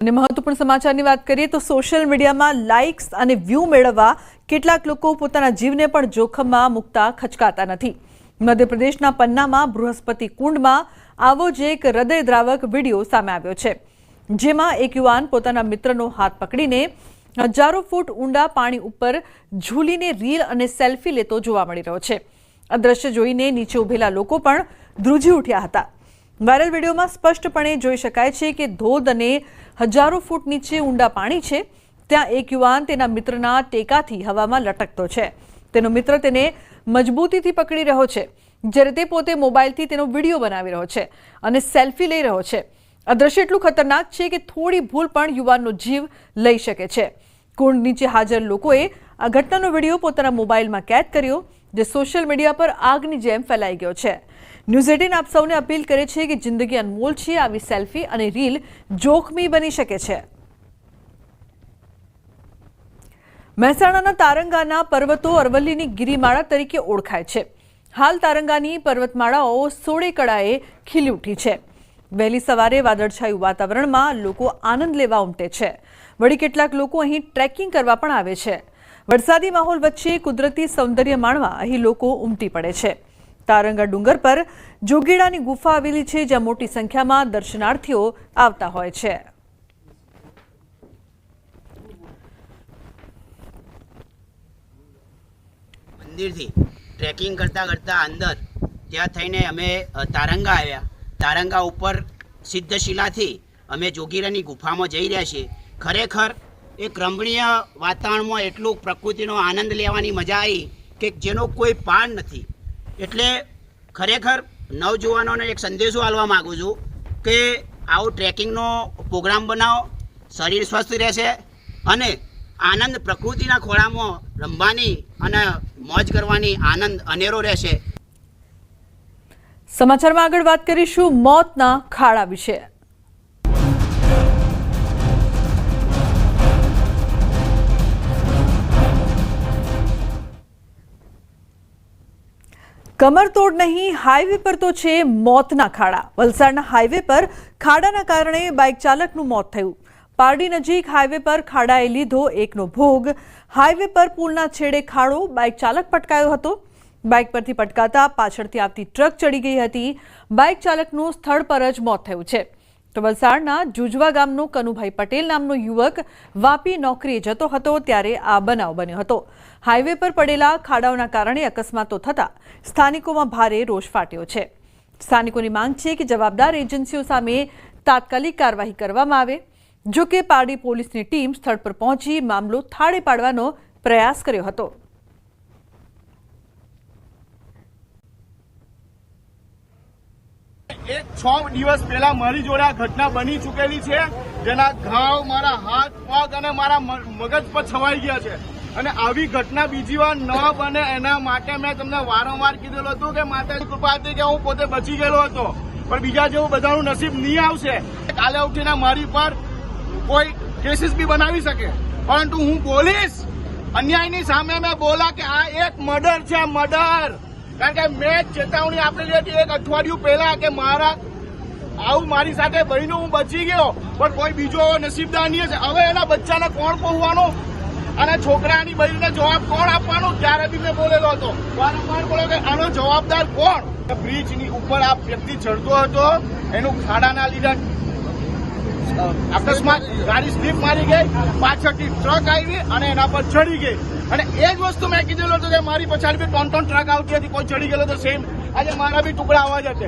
અને મહત્વપૂર્ણ સમાચારની વાત કરીએ તો સોશિયલ મીડિયામાં લાઇક્સ અને વ્યૂ મેળવવા કેટલાક લોકો પોતાના જીવને પણ જોખમમાં મૂકતા ખચકાતા નથી। મધ્યપ્રદેશના પન્નામાં બૃહસ્પતિ કુંડમાં આવો જ એક હૃદયદ્રાવક વિડીયો સામે આવ્યો છે, જેમાં એક યુવાન પોતાના મિત્રનો હાથ પકડીને હજારો ફૂટ ઊંડા પાણી ઉપર ઝૂલીને રીલ અને સેલ્ફી લેતો જોવા મળી રહ્યો છે। આ દ્રશ્ય જોઈને નીચે ઉભેલા લોકો પણ ધ્રુજી ઉઠ્યા હતા। વાયરલ વિડીયોમાં સ્પષ્ટપણે જોઈ શકાય છે કે ધોધ અને હજારો ફૂટ નીચે ઊંડા પાણી છે, ત્યાં એક યુવાન તેના મિત્રના ટેકાથી હવામાં લટકતો છે। તેનો મિત્ર તેને મજબૂતીથી પકડી રહ્યો છે, જ્યારે તે પોતે મોબાઈલથી તેનો વિડીયો બનાવી રહ્યો છે અને સેલ્ફી લઈ રહ્યો છે। આ દ્રશ્ય એટલું ખતરનાક છે કે થોડી ભૂલ પણ યુવાનનો જીવ લઈ શકે છે। કુંડ નીચે હાજર લોકોએ આ ઘટનાનો વિડીયો પોતાના મોબાઈલમાં કેદ કર્યો, જે સોશિયલ મીડિયા પર આગની જેમ ફેલાઈ ગયો છે। ન્યૂઝ 18 આપ સૌને અપીલ કરે છે કે જિંદગી અનમોલ છે, આવી સેલ્ફી અને રીલ જોખમી બની શકે છે। મહેસાણાના તારંગાના પર્વતો અરવલ્લીની ગિરિમાળા તરીકે ઓળખાય છે। હાલ તારંગાની પર્વતમાળાઓ સોળે કળાએ ખીલી ઉઠી છે। વહેલી સવારે વાદળછાયું વાતાવરણમાં લોકો આનંદ લેવા ઉમટે છે। વળી કેટલાક લોકો અહીં ટ્રેકિંગ કરવા પણ આવે છે। વરસાદી માહોલ વચ્ચે કુદરતી સૌંદર્ય માણવા અહીં લોકો ઉમટી પડે છે। તારંગા ડુંગર પર જોગીડાની ગુફા આવેલી છે, જ્યાં મોટી સંખ્યામાં દર્શનાર્થીઓ આવતા હોય છે। મંદિરથી ટ્રેકિંગ કરતા કરતા અંદર ત્યાં થઈને અમે તારંગા આવ્યા। તારંગા ઉપર સિદ્ધશિલાથી અમે જોગીરાની ગુફામાં જઈ રહ્યા છીએ। ખરેખર એક રમણીય વાતાવરણમાં એટલું પ્રકૃતિનો આનંદ લેવાની મજા આવી કે જેનો કોઈ પાર નથી। એટલે ખરેખર નવજુવાનોને એક સંદેશો આપવા માગું છું કે આવો ટ્રેકિંગનો પ્રોગ્રામ બનાવો, શરીર સ્વસ્થ રહેશે અને આનંદ પ્રકૃતિના ખોળામાં રમવાની અને મોજ કરવાની આનંદ અનેરો રહેશે। સમાચારમાં આગળ વાત કરીશું મોતના ખાડા વિશે। કમરતોડ નહીં, હાઈવે પર તો છે મોતના ખાડા। વલસાડના હાઈવે પર ખાડાના કારણે બાઇક ચાલકનું મોત થયું। પારડી નજીક હાઈવે પર ખાડાએ લીધો એકનો ભોગ। હાઈવે પર પુલના છેડે ખાડો, બાઇક ચાલક પટકાયો હતો। બાઇક પરથી પટકાતા પાછળથી આવતી ટ્રક ચડી ગઈ હતી। બાઇક ચાલકનું સ્થળ પર જ મોત થયું છે। તો વલસાડના જુજવા ગામનો કનુભાઈ પટેલ નામનો યુવક વાપી નોકરીએ જતો હતો, ત્યારે આ બનાવ બન્યો હતો। હાઈવે પર પડેલા ખાડાઓના કારણે અકસ્માતો થતા સ્થાનિકોમાં ભારે રોષ ફાટ્યો છે। સ્થાનિકોની માંગ છે કે જવાબદાર એજન્સીઓ સામે તાત્કાલિક કાર્યવાહી કરવામાં આવે। જો કે પારડી પોલીસની ટીમ સ્થળ પર પહોંચી મામલો થાળે પાડવાનો પ્રયાસ કર્યો હતો। એક 6 દિવસ પહેલા મારી જોડે આ ઘટના બની ચૂકેલી છે, જેના ઘાવ મારા હાથ, પગ અને મારા મગજ પર છવાઈ ગયા છે। અને આવી ઘટના બીજી વાર ન બને એના માટે મેં તમને વારંવાર કીધેલું હતું કે માતાની કૃપા હતી કે હું પોતે બચી ગયેલો હતો, પણ બીજા જેવું બધાનું નસીબ નહીં આવશે। કાલે ઉઠીને મારી પર કોઈ કેસીસ બી બનાવી શકે, પરંતુ હું બોલીશ અન્યાયની સામે મેં બોલા કે આ એક મર્ડર છે, મર્ડર। કારણ કે મેં ચેતવણી આપેલી હતી એક અઠવાડિયું પહેલા કે આવું મારી સાથે બહેનો હું બચી ગયો, પણ કોઈ બીજો નસીબદાર નહીં છે। હવે એના બચ્ચાને કોણ પહોંચવાનું અને છોકરાની બહેનને જવાબ કોણ આપવાનું? ત્યારે બી મેં બોલેલો હતો, વારંવાર બોલો કે આનો જવાબદાર કોણ? બ્રિજની ઉપર આ વ્યક્તિ ચડતો હતો, એનું ખાડાના લીધે અકસ્માત ગાડી સ્લીપ મારી ગઈ, પાછળથી ટ્રક આવી અને એના પર ચડી ગઈ। અને એ જ વસ્તુ મેં કીધેલું હતું કે મારી પછાડી બી 3 ટ્રક આવતી હતી, કોઈ ચડી ગયેલો તો સેમ આજે મારા બી ટુકડા આવવા જશે।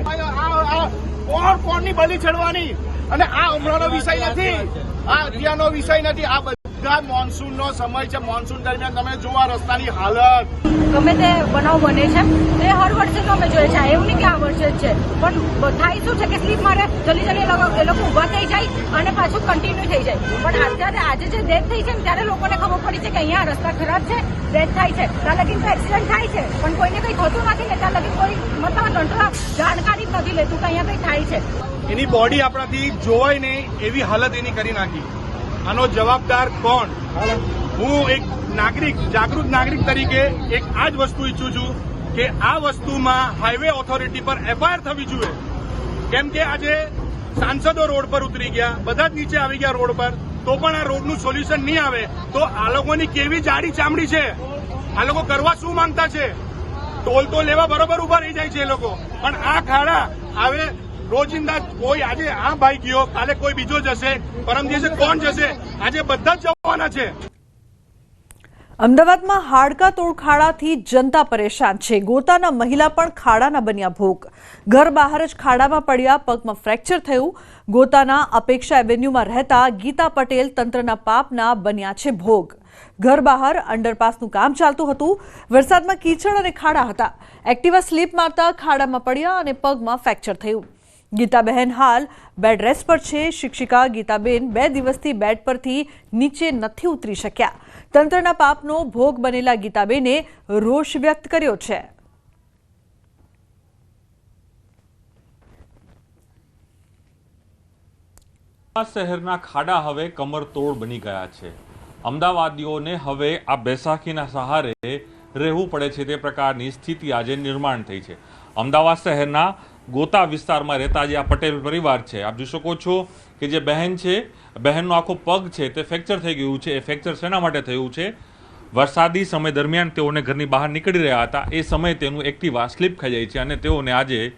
કોણની બલી ચડવાની? અને આ હમણાંનો વિષય નથી, આ અત્યારનો વિષય નથી, આ બધા મોન્સૂનનો સમય છે। મોન્સૂન દરમિયાન તમે જુઓ રસ્તાની હાલત, ગમે તે બનાવ બને છે એ હર વર્ષે તો અમે જોઈએ છે, એવું નહીં કે આ વર્ષે જ છે, પણ થાય શું છે કે સ્લીપ મારે જલ્દી એ લોકો ઊભા થઈ જાય અને પાછું કન્ટિન્યુ થઈ જાય। પણ અત્યારે આજે જે ડેથ થઈ છે ને ત્યારે લોકોને ખબર પડી છે કે અહીંયા રસ્તા ખરાબ છે, ડેથ થાય છે, ત્યાં લગીન તો એક્સિડન્ટ થાય છે, પણ કોઈને કંઈ થતું નથી ને ત્યાં લગીન કોઈ મતલબ કંટ્રોલ જાણકારી જ નથી લેતું કે અહીંયા કંઈ થાય છે। એની બોડી આપણાથી જોવાય નહીં એવી હાલત એની કરી નાખી। આનો જવાબદાર કોણ? હું એક નાગરિક, જાગૃત નાગરિક તરીકે એક આ જ વસ્તુ ઈચ્છું છું કે આ વસ્તુમાં હાઈવે ઓથોરિટી પર FIR થવી જોઈએ, કેમ કે આજે સાંસદો રોડ પર ઉતરી ગયા, બધા જ નીચે આવી ગયા રોડ પર, તો પણ આ રોડનું સોલ્યુશન નહીં આવે તો આ લોકોની કેવી જાડી ચામડી છે? આ લોકો કરવા શું માંગતા છે? ટોલ તો લેવા બરોબર ઉભા રહી જાય છે એ લોકો, પણ આ ખાડા આવે રોજિંદા. કોઈ આજે આ ભાઈ ગયો, કાલે કોઈ બીજો જશે, પરમ દિવસે કોણ જશે? આજે બધા જ જવાના છે. અમદાવાદમાં હાડકા તોડ ખાડાથી જનતા પરેશાન છે. ગોતાના મહિલા પણ ખાડાના બન્યા ભોગ. ઘર બહાર જ ખાડામાં પડ્યા, પગમાં ફ્રેક્ચર થયું. ગોતાના અપેક્ષા એવેન્યુમાં રહેતા ગીતા પટેલ તંત્રના પાપના બન્યા છે ભોગ. ઘર બહાર અંડરપાસનું કામ ચાલતું હતું. વરસાદમાં કીચડ અને ખાડા હતા. એક્ટિવા સ્લીપ મારતા ખાડામાં પડ્યા અને પગમાં ફ્રેક્ચર થયું. ગીતાબહેન હાલ બેડ રેસ્ટ પર છે. શિક્ષિકા ગીતાબેન 2 દિવસથી બેડ પરથી નીચે નથી ઉતરી શક્યા. તંત્રના પાપનો ભોગ બનેલા ગીતાબેને રોષ વ્યક્ત કર્યો છે. શહેરના ખાડા હવે કમરતોડ બની ગયા છે. અમદાવાદીઓને હવે આ બેસાખીના સહારે રહેવું પડે છે તે પ્રકારની સ્થિતિ આજે નિર્માણ થઈ છે. અમદાવાદ શહેરના ગોતા વિસ્તારમાં રહેતા જે આ પટેલ પરિવાર છે, આપ જોઈ શકો છો કે જે બહેન છે, બહેનનો આખો પગ છે તે ફ્રેક્ચર થઈ ગયું છે. એ ફ્રેક્ચર શેના માટે થયું છે? વરસાદી સમય દરમિયાન તેઓને ઘરની બહાર નીકળી રહ્યા હતા, એ સમયે તેનું એક્ટિવા સ્લીપ ખાઈ જાય છે અને તેઓને આજે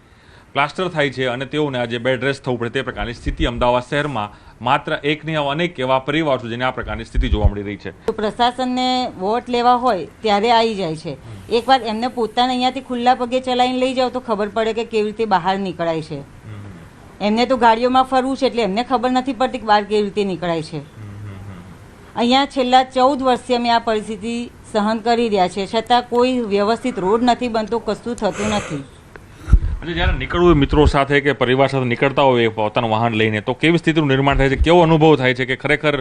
પ્લાસ્ટર થાય છે અને તેઓને આજે બેડ રેસ્ટ થવું પડે તે પ્રકારની સ્થિતિ અમદાવાદ શહેરમાં માત્ર એક નહીં અનેક એવા પરિવાર છે જેને આ પ્રકારની સ્થિતિ જોવા મળી રહી છે. પ્રશાસનને વોટ લેવા હોય ત્યારે આવી જાય છે. એકવાર એમને પોતાને અહીંયાથી ખુલ્લા પગે ચલાવીને લઈ જાવ તો ખબર પડે કે કેવી રીતે બહાર નીકળાય છે. એમને તો ગાડીઓમાં ફરવું છે એટલે એમને ખબર નથી પડતી કે બહાર કેવી રીતે નીકળાય છે. અહીંયા છેલ્લા 14 વર્ષથી અમે આ પરિસ્થિતિ સહન કરી રહ્યા છે, છતાં કોઈ વ્યવસ્થિત રોડ નથી બનતો, કશું થતું નથી. જ્યારે નીકળવું હોય મિત્રો સાથે કે પરિવાર સાથે નીકળતા હોય પોતાનું વાહન લઈને, તો કેવી સ્થિતિનું નિર્માણ થાય છે? કેવો અનુભવ થાય છે કે ખરેખર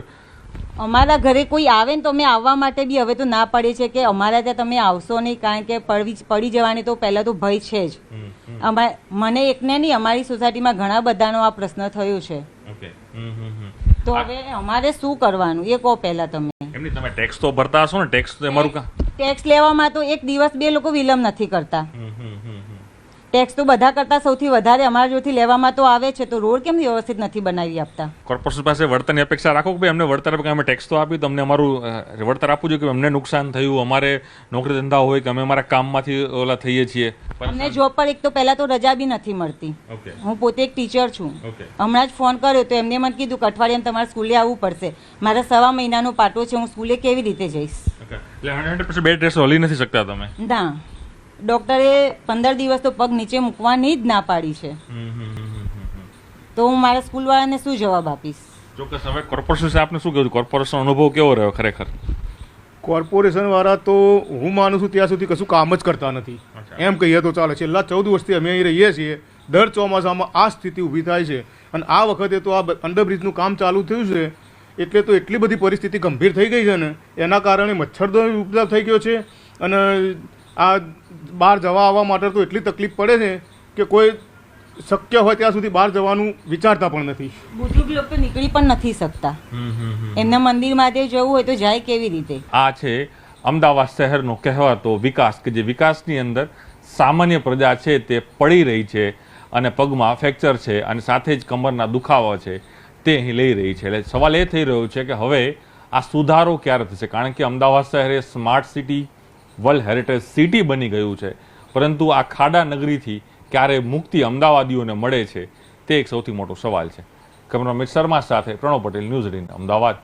અમારા ઘરે કોઈ આવે ને તો અમે આવવા માટે બી હવે તો ના પાડીએ છે કે અમારા ત્યાં તમે આવશો નહીં, કારણ કે પડી જવાની તો પહેલાં તો ભય છે જ. મને એકને નહીં, અમારી સોસાયટીમાં ઘણા બધાનો આ પ્રશ્ન થયો છે. તો હવે અમારે શું કરવાનું એ કહો પહેલા તમે. એમની તમે ટેક્સ તો ભરતા હશો ને? ટેક્સ તો અમારું ટેક્સ લેવામાં તો 1 દિવસ 2 લોકો વિલંબ નથી કરતા. ટેક્સ તો બધા કરતા સૌથી વધારે અમારા જોડથી લેવામાં તો આવે છે, તો રોડ કેમ વ્યવસ્થિત નથી બનાવી આપતા? કોર્પોરેશન પાસે વળતરની અપેક્ષા રાખો કે ભાઈ અમને વળતર આપે, અમે ટેક્સ તો આપી, તમને અમારું વળતર આપવું જોઈએ કે અમને નુકસાન થયું, અમારે નોકરી ધંધા હોય કે અમે અમારા કામમાંથી ઓલા થઈએ છીએ. અમને જોબ પર એક તો પહેલા તો રજા બી નથી મળતી. હું પોતે એક ટીચર છું. હમણાં જ ફોન કર્યો તો એમને મને કીધું કે અઠવાડિયામાં તમારે સ્કૂલે આવવું પડશે. મારા 1.5 મહિનાનો પાટો છે, હું સ્કૂલે કેવી રીતે જઈશ? એટલે 100% બેડ રેસ્ટ હલી નથી શકતા તમે? ના, ડોક્ટરે 15 દિવસ તો પગ નીચે મૂકવાની જ ના પાડી છે. તો હું મારા સ્કૂલ વાળાને શું જવાબ આપીશ? ચોક્કસ. હવે કોર્પોરેશન આપને શું કહ્યું? કોર્પોરેશન અનુભવ કેવો રહ્યો ખરેખર? કોર્પોરેશન વાળા તો હું માનું છું ત્યાં સુધી કશું કામ જ કરતા નથી, એમ કહીએ તો ચાલે. છેલ્લા 14 વર્ષથી અમે અહીં રહીએ છીએ. દર ચોમાસામાં આ સ્થિતિ ઊભી થાય છે અને આ વખતે તો આ અંડરબ્રિજનું કામ ચાલુ થયું છે એટલે તો એટલી બધી પરિસ્થિતિ ગંભીર થઈ ગઈ છે ને, એના કારણે મચ્છરનો ઉપદ્રવ થઈ ગયો છે અને આ બહાર જવા આવવા માટે તો એટલી તકલીફ પડે છે કે કોઈ શક્ય હોય ત્યાં સુધી બહાર જવાનું વિચારતા પણ નથી. બુઝુર્ગ લોકો તો નીકળી પણ નથી શકતા. એમને મંદિર માટે જવું હોય તો જાય કેવી રીતે? આ છે અમદાવાદ શહેરનો કહેવાતો વિકાસ કે જે વિકાસની અંદર સામાન્ય પ્રજા છે તે પડી રહી છે અને પગમાં ફ્રેક્ચર છે અને સાથે જ કમરના દુખાવા છે તે અહીં લઈ રહી છે. એટલે સવાલ એ થઈ રહ્યો છે કે હવે આ સુધારો ક્યારે થશે? કારણ કે અમદાવાદ શહેર એ smart city, world heritage city બની ગયું છે, પરંતુ આ ખાડા નગરીથી ક્યારે મુક્તિ અમદાવાદીઓને મળે છે તે એક સૌથી મોટો સવાલ છે. કેમેરામેન શર્મા સાથે પ્રણવ પટેલ, ન્યૂઝ 18 અમદાવાદ.